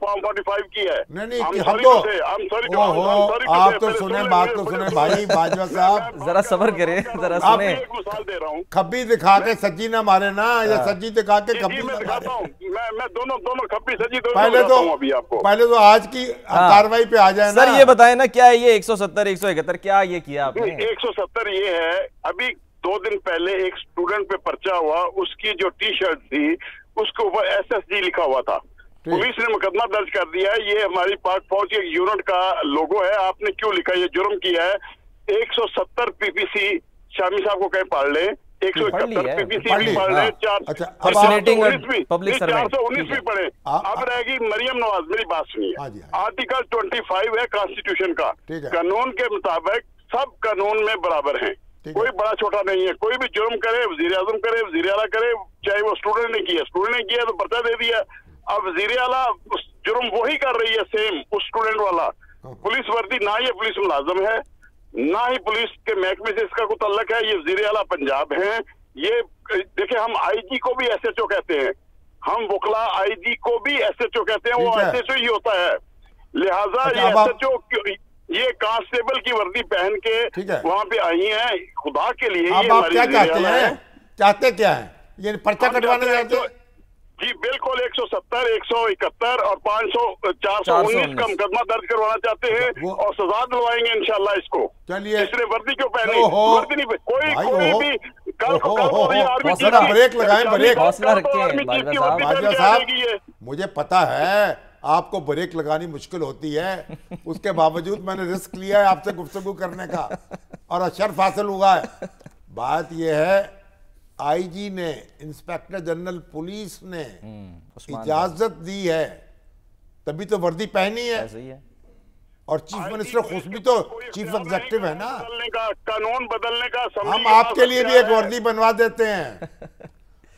فارم 45 کی ہے۔ نہیں آپ تو سنیں، بات تو سنیں بھائی باجوہ صاحب، ذرا صبر کریں، ذرا سنیں۔ ایک مثال دے رہا ہوں، کھبی دکھا کے سجی نہ مارے نا، یا سجی دکھا کے کھبی میں دکھاتا ہوں، میں دونوں کھبی سجی پہلے تو آج کی کاروائی پہ آ جائے نا۔ سر یہ بتائیں نا، کیا یہ 170 171 کیا یہ کیا آپ نے؟ 170 یہ ہے، ابھی 2 دن پہلے ایک سٹوڈنٹ پہ پرچہ ہوا، اس کی جو ٹی شرٹ تھی اس کے اوپر SSG لکھا ہوا تھا، پولیس نے مقدمہ درج کر دیا ہے۔ یہ ہماری پاک فوج کے یونٹ کا لوگو ہے، آپ نے کیوں لکھا؟ یہ جرم کیا ہے۔ 170 PPC شامی صاحب کو کہیں پڑھ لیں، 171 PPC بھی پڑھ لیں، 419 بھی پڑھیں۔ اب رہے گی مریم نواز، میری بات سنیے، آرٹیکل 25 ہے کانسٹیٹیوشن کا، قانون کے مطابق سب قانون میں برابر ہیں، کوئی بڑا چھوٹا نہیں ہے، کوئی بھی جرم کرے، وزیر اعظم کرے، وزیر اعلیٰ کرے، چاہے وہ اسٹوڈنٹ نے کیا تو پرچہ دے دیا، اب وزیر اعلیٰ جرم وہی کر رہی ہے سیم اس اسٹوڈنٹ والا۔ پولیس وردی نہ یہ پولیس ملازم ہے، نہ ہی پولیس کے محکمے سے اس کا کوئی تعلق ہے، یہ وزیر اعلیٰ پنجاب ہیں۔ یہ دیکھیں، ہم IG کو بھی SHO کہتے ہیں، ہم وکلا IG کو بھی SHO کہتے ہیں، وہ SHO ہی ہوتا ہے، لہٰذا یہ SHO یہ کانسٹیبل کی وردی پہن کے وہاں پہ آئی ہیں، خدا کے لیے یہ آپ کیا چاہتے کیا ہیں؟ یہ پرچہ کٹوانے جاتے ہیں؟ جی بالکل، 170 171 اور 419 کا مقدمہ درج کروانا چاہتے ہیں اور سزا دلوائیں گے انشاءاللہ اس کو۔ چلیے، اس نے وردی کیوں پہنی؟ وردی نہیں، کوئی بھی بریک لگائیں، بریک، حوصلہ رکھیں باجوہ صاحب۔ مجھے پتا ہے آپ کو بریک لگانی مشکل ہوتی ہے، اس کے باوجود میں نے رسک لیا ہے آپ سے گفتگو کرنے کا اور اشرف حاصل ہوا ہے۔ بات یہ ہے آئی جی نے، انسپیکٹر جنرل پولیس نے اجازت دی ہے تبھی تو وردی پہنی ہے، اور چیف منسٹر خود بھی تو چیف ایگزیکٹو ہے نا، قانون بدلنے کا ہم آپ کے لیے بھی ایک وردی بنوا دیتے ہیں۔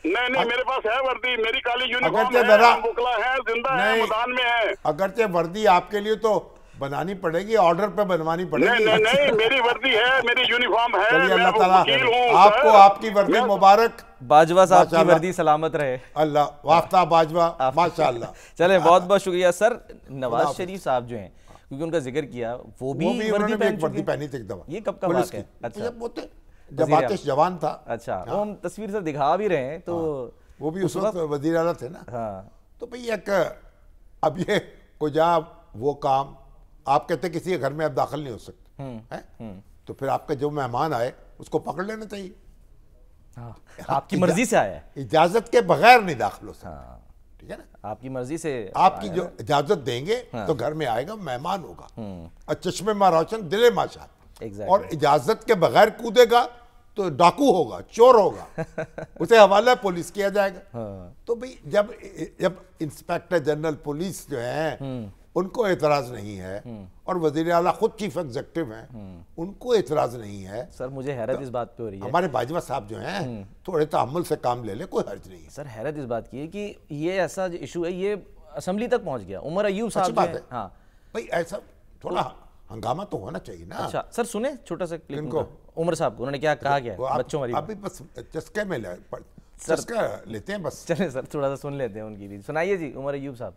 نہیں میرے پاس ہے وردی، میری کالی یونیفارم ہے، بکلا ہے، زندہ ہے، میدان میں ہے۔ اگرچہ وردی آپ کے لیے تو بنانی پڑے گی، آرڈر پہ بنوانی پڑے گی۔ نہیں میری وردی ہے، میری یونیفارم ہے، چلیے اللہ تعالیٰ آپ کو آپ کی وردی مبارک۔ باجوہ صاحب کی وردی سلامت رہے، اللہ وافتہ باجوہ، ماشاءاللہ۔ چلیں بہت بہت شکریہ سر۔ نواز شریف صاحب جو ہیں، کیونکہ ان کا ذکر کیا، وہ بھی وردی پہنی تھی ایک دفعہ، یہ کب کا واقعہ ہے؟ اچھا جب آتش جوان تھا۔ اچھا وہ ہم تصویر سے دکھا بھی رہے ہیں، تو وہ بھی اس وقت وزیر اعلیٰ تھے نا۔ تو بھئی ایک اب یہ کوئی جہاں وہ کام آپ کہتے کسی کے گھر میں اب داخل نہیں ہو سکتے، تو پھر آپ کا جو مہمان آئے اس کو پکڑ لینا چاہیے۔ آپ کی مرضی سے آیا ہے، اجازت کے بغیر نہیں داخل ہو سکتا، ٹھیک ہے نا؟ آپ کی مرضی سے آپ کی جو اجازت دیں گے تو گھر میں آئے گا، مہمان ہوگا، اور چشمے ماں روشن دل ماشاد، اور اجازت کے بغیر کودے گا تو ڈاکو ہوگا، چور ہوگا، اسے حوالہ پولیس کیا جائے گا۔ تو بھئی جب انسپیکٹر جنرل پولیس جو ہیں ان کو اعتراض نہیں ہے، اور وزیر اعلیٰ خود چیف ایگزیکٹو ہیں، ان کو اعتراض نہیں ہے۔ سر مجھے حیرت اس بات پہ ہو رہی ہے، ہمارے باجوہ صاحب جو ہیں تھوڑے تحمل سے کام لے لے، کوئی حرج نہیں ہے۔ سر حیرت اس بات کی ہے کہ یہ ایسا جو ایشو ہے یہ اسمبلی تک پہنچ گیا، عمر ایوب صاحب بات ہے۔ ہاں بھئی ایسا تھوڑا ہنگامہ تو ہونا چاہیے نا۔ اچھا سر سنیں چھوٹا سا کلپ عمر صاحب کو، انہوں نے کیا کہا کیا ہے بچوں والی ابھی بس چسکے میں چسکا لیتے ہیں بس۔ چلیں سر تھوڑا سا سن لیتے ہیں ان کی بھی، سنائیے جی عمر ایوب صاحب۔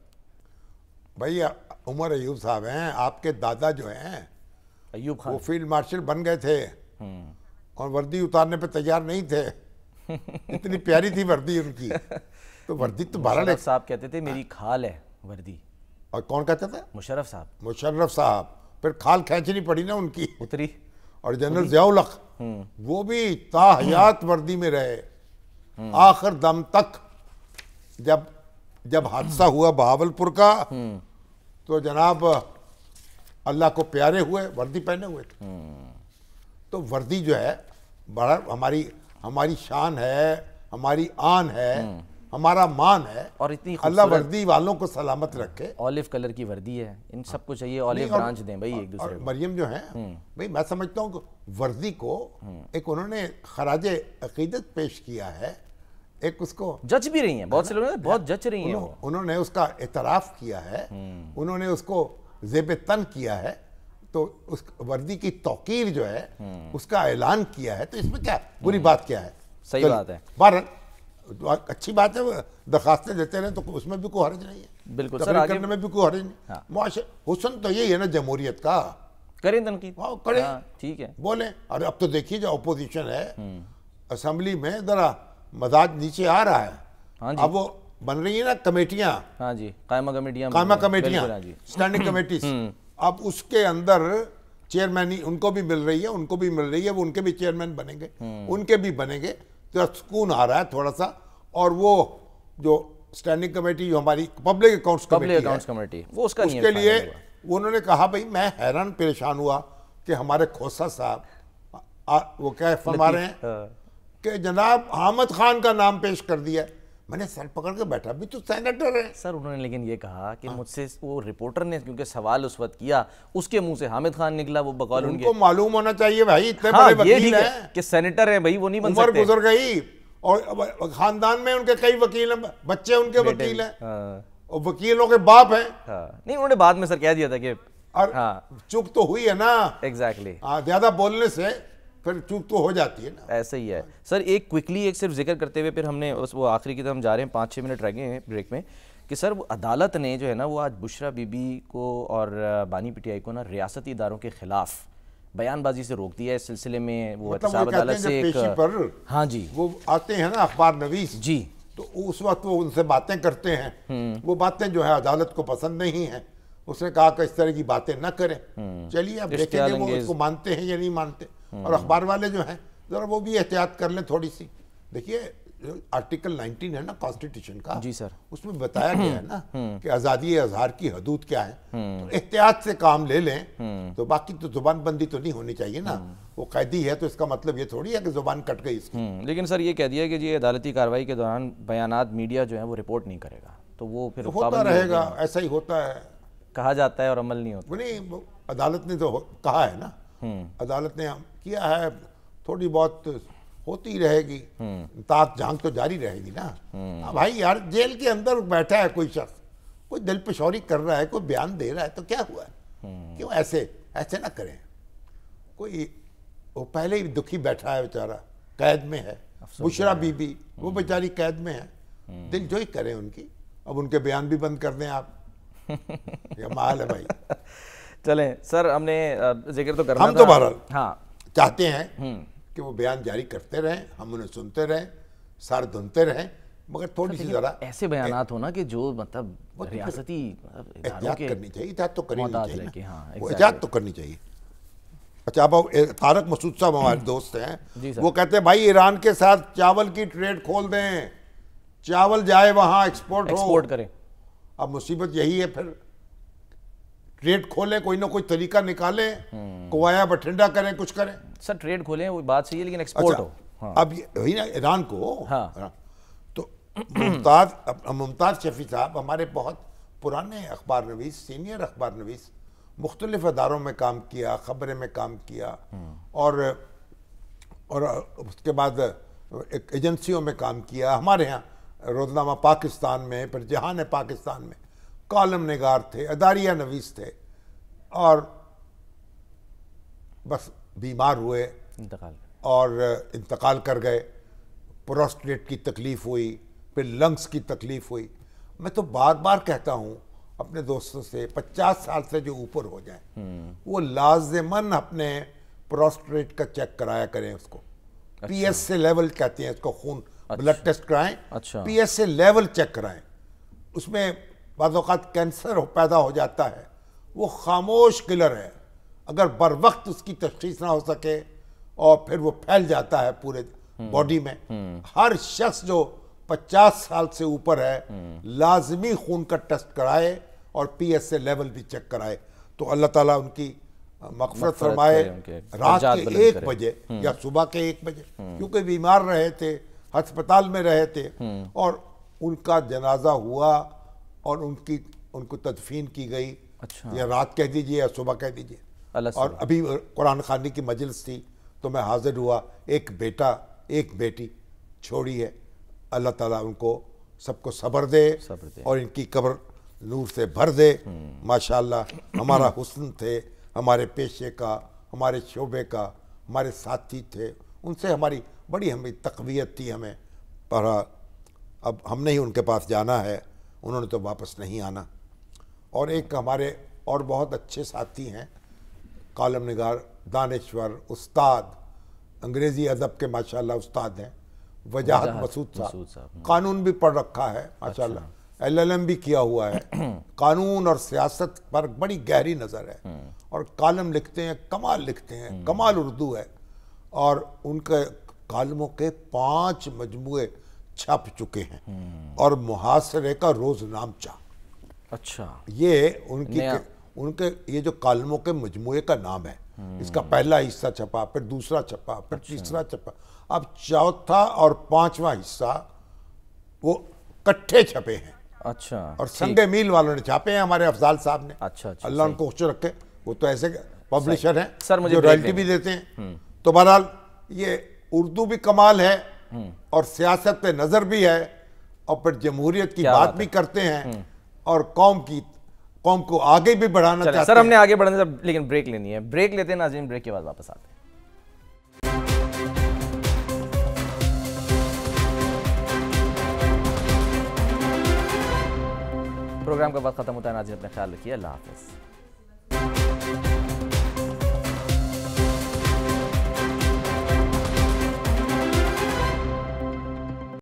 بھائی عمر ایوب صاحب ہیں، آپ کے دادا جو ہیں ایوب خان، وہ فیلڈ مارشل بن گئے تھے اور وردی اتارنے پہ تیار نہیں تھے، اتنی پیاری تھی وردی ان کی۔ تو وردی تو بہرحال مشرف صاحب کہتے تھے میری کھال ہے وردی۔ اور کون کہتا تھا؟ مشرف صاحب۔ مشرف صاحب، پھر کھال کھینچنی پڑی نا ان کی، اتری۔ اور جنرل ضیاء الحق وہ بھی تا حیات وردی میں رہے آخر دم تک۔ جب حادثہ ہوا بہاولپور کا تو جناب اللہ کو پیارے ہوئے، وردی پہنے ہوئے تھے۔ تو وردی جو ہے بڑا ہماری شان ہے، ہماری آن ہے، ہمارا مان ہے، اور اتنی اللہ وردی والوں کو سلامت رکھے۔ اولیو کلر کی وردی ہے، ان سب کو چاہیے اولیو برانچ دیں بھائی ایک دوسرے کو۔ مریم جو ہیں بھئی میں سمجھتا ہوں کہ وردی کو ایک انہوں نے خراج عقیدت پیش کیا ہے، ایک اس کو جج بھی رہی ہیں، بہت سے لوگ بہت جج رہی ہیں، انہوں نے اس کا اعتراف کیا ہے، انہوں نے اس کو زیب تن کیا ہے، تو اس وردی کی توقیر جو ہے اس کا اعلان کیا ہے۔ تو اس میں کیا بری بات کیا ہے؟ صحیح بات ہے، بہرحال اچھی بات ہے، درخواستیں دیتے رہیں تو اس میں بھی کوئی حرج نہیں ہے، بالکل سر، تقریر کرنے میں بھی کوئی حرج نہیں۔ معاشرے حسن تو یہی ہے نا جمہوریت کا، کریں تنقید، کریں، ٹھیک ہے، بولیں۔ اور اب تو دیکھیے جو اپوزیشن ہے اسمبلی میں ذرا مزاج نیچے آ رہا ہے، اب وہ بن رہی ہیں نا کمیٹیاں، ہاں جی، قائمہ کمیٹیاں، اسٹینڈنگ کمیٹیز، اب اس کے اندر چیئرمین ان کو بھی مل رہی ہے، ان کو بھی مل رہی ہے، وہ ان کے بھی چیئرمین بنیں گے، ان کے بھی بنیں گے، تو سکون آ رہا ہے تھوڑا سا۔ اور وہ جو اسٹینڈنگ کمیٹی جو ہماری پبلک اکاؤنٹس کمیٹی وہ اس کے لیے انہوں نے کہا بھئی میں حیران پریشان ہوا کہ ہمارے کھوسہ صاحب وہ کیا فرما رہے ہیں کہ جناب حامد خان کا نام پیش کر دیا۔ میں نے سر پکڑ کے بیٹھا بھی تو سینیٹر ہے سر، انہوں نے لیکن یہ کہا کہ مجھ سے وہ رپورٹر نے کیونکہ سوال اس وقت کیا، اس کے منہ سے حامد خان نکلا، وہ بقول ان کو معلوم ہونا چاہیے بھائی، اتنے بڑے وکیل ہیں کہ سینیٹر ہیں بھائی، وہ نہیں بن سکتے، عمر گزر گئی، اور خاندان میں ان کے کئی وکیل ہیں، بچے ان کے وکیل ہیں، اور وکیلوں کے باپ ہیں۔ نہیں انہوں نے بعد میں سر کہہ دیا تھا کہ چپ تو ہوئی ہے نا، ایگزیکٹلی، زیادہ بولنے سے پھر چوک تو ہو جاتی ہے نا۔ ایسا ہی ہے سر۔ ایک کوئکلی ایک صرف ذکر کرتے ہوئے پھر ہم نے وہ آخری کی طرف ہم جا رہے ہیں، 5-6 منٹ رہ گئے ہیں بریک میں، کہ سر وہ عدالت نے جو ہے نا وہ آج بشرا بی بی کو اور بانی پی ٹی آئی کو نا ریاستی اداروں کے خلاف بیان بازی سے روک دیا ہے۔ اس سلسلے میں وہ احتساب عدالت سے ایک ہاں جی وہ آتے ہیں نا اخبار نویس جی، تو اس وقت وہ ان سے باتیں کرتے ہیں، وہ باتیں جو ہے عدالت کو پسند نہیں ہیں، اس نے کہا کہ اس طرح کی باتیں نہ کریں۔ چلیے اب دیکھیں گے وہ اس کو مانتے ہیں یا نہیں مانتے، اور اخبار والے جو ہیں ذرا وہ بھی احتیاط کر لیں تھوڑی سی۔ دیکھیے آرٹیکل 19 ہے نا کانسٹیٹیوشن کا, جی سر, اس میں بتایا گیا ہے نا کہ آزادی اظہار کی حدود کیا ہے, تو احتیاط سے کام لے لیں. تو باقی تو زبان بندی تو نہیں ہونی چاہیے نا, وہ قیدی ہے تو اس کا مطلب یہ تھوڑی ہے کہ زبان کٹ گئی اس کی. لیکن سر یہ کہہ دیا کہ یہ عدالتی کارروائی کے دوران بیانات میڈیا جو ہے وہ رپورٹ نہیں کرے گا, تو وہ پھر ہوتا رہے گا, ایسا ہی ہوتا ہے, کہا جاتا ہے اور عمل نہیں ہوتا. نہیں, عدالت نے تو کہا ہے نا, عدالت نے کیا ہے, تھوڑی بہت ہوتی رہے گی, تاک جھانک تو جاری رہے گی نا. بھائی یار جیل کے اندر بیٹھا ہے کوئی شخص, کوئی دل پشوری کر رہا ہے, کوئی بیان دے رہا ہے, تو کیا ہوا ہے, کیوں ایسے نہ کریں. کوئی وہ پہلے ہی دکھی بیٹھا ہے بیچارہ, قید میں ہے, بشرا بی بی وہ بیچاری قید میں ہے, دل جو ہی کریں ان کی. اب ان کے بیان بھی بند کر دیں آپ, یہ مال ہے بھائی. چلیں سر, ہم نے ذکر تو کرنا ہم تو بہرحال ہاں چاہتے ہیں کہ وہ بیان جاری کرتے رہیں, ہم انہیں سنتے رہیں, سار دھنتے رہیں, مگر تھوڑی سی ذرا ایسے بیانات ہونا کہ جو مطلب ریاستی احتیاط کرنی چاہیے, احتیاط تو کرنی چاہیے, وہ احتیاط تو کرنی چاہیے. اچھا, اب طارق مسعود صاحب ہمارے دوست ہیں, وہ کہتے ہیں بھائی ایران کے ساتھ چاول کی ٹریڈ کھول دیں, چاول جائے وہاں ایکسپورٹ کریں. اب مصیبت یہی ہے, پھر ٹریڈ کھولیں, کوئی نہ کوئی طریقہ نکالیں, کویا بٹھنڈا کریں, کچھ کریں. سر ٹریڈ کھولیں وہ بات صحیح ہے, لیکن ایکسپورٹ ہو. اب وہی نا ایران کو, تو ممتاز شفیع صاحب ہمارے بہت پرانے اخبار نویس, سینئر اخبار نویس, مختلف اداروں میں کام کیا, خبریں میں کام کیا, اور اس کے بعد ایجنسیوں میں کام کیا. ہمارے ہاں روزنامہ پاکستان میں, پھر جہان پاکستان میں کالم نگار تھے, اداریہ نویس تھے, اور بس بیمار ہوئے اور انتقال کر گئے. پروسٹیٹ کی تکلیف ہوئی, پھر لنگس کی تکلیف ہوئی. میں تو بار بار کہتا ہوں اپنے دوستوں سے, 50 سال سے جو اوپر ہو جائیں وہ لازماً اپنے پروسٹیٹ کا چیک کرایا کریں. اس کو پی ایس اے لیول کہتے ہیں اس کو, خون بلڈ ٹیسٹ کرائیں, P S A level check کرائیں. اس میں بعض اوقات کینسر پیدا ہو جاتا ہے, وہ خاموش کلر ہے, اگر بر وقت اس کی تشخیص نہ ہو سکے اور پھر وہ پھیل جاتا ہے پورے باڈی میں. ہر شخص جو 50 سال سے اوپر ہے لازمی خون کا ٹیسٹ کرائے اور پی ایس اے لیول بھی چیک کرائے, تو اللہ تعالیٰ ان کی مغفرت فرمائے. رات کے 1 بجے یا صبح کے 1 بجے, کیونکہ بیمار رہے تھے, ہسپتال میں رہے تھے, اور ان کا جنازہ ہوا اور ان کو تدفین کی گئی. یا رات کہہ دیجئے یا صبح کہہ دیجئے. اور ابھی قرآن خوانی کی مجلس تھی تو میں حاضر ہوا. ایک بیٹا ایک بیٹی چھوڑی ہے, اللہ تعالیٰ ان کو سب کو صبر دے اور ان کی قبر نور سے بھر دے. ماشاءاللہ ہمارا حسن تھے, ہمارے پیشے کا, ہمارے شعبے کا, ہمارے ساتھی تھے, ان سے ہماری بڑی ہمیں تقویت تھی. ہمیں پر اب ہم نے ہی ان کے پاس جانا ہے, انہوں نے تو واپس نہیں آنا. اور ایک ہمارے اور بہت اچھے ساتھی ہیں, کالم نگار, دانشور, استاد, انگریزی ادب کے ماشاءاللہ استاد ہیں, وجاہت مسعود صاحب. قانون بھی پڑھ رکھا ہے ماشاءاللہ, LLM بھی کیا ہوا ہے. قانون اور سیاست پر بڑی گہری نظر ہے, اور کالم لکھتے ہیں, کمال لکھتے ہیں, کمال اردو ہے. اور ان کے کالموں کے 5 مجموعے چھپ چکے ہیں, اور محاصرے کا روز نامچہ. اچھا, یہ ان کے یہ جو کالموں کے مجموعے کا نام ہے. اس کا پہلا حصہ چھپا, پھر دوسرا چھپا, پھر تیسرا چھپا, اب چوتھا اور 5واں حصہ وہ کٹھے چھپے ہیں. اچھا, اور سنگ میل والوں نے چھاپے ہیں, ہمارے افضال صاحب نے. اللہ ان کو خوش رکھے, وہ تو ایسے پبلشر ہیں جو رائلٹی بھی دیتے ہیں. تو بہرحال یہ اردو بھی کمال ہے, اور سیاست نظر بھی ہے, اور پھر جمہوریت کی بات بھی کرتے ہیں, اور قوم کو آگے بھی بڑھانا چاہتے ہیں. سر ہم نے آگے بڑھنے سے لیکن بریک لینی ہے, بریک لیتے ہیں ناظرین, بریک کے بعد واپس آتے ہیں. پروگرام کا وقت ختم ہوتا ہے ناظرین, اپنا خیال رکھیے, اللہ حافظ.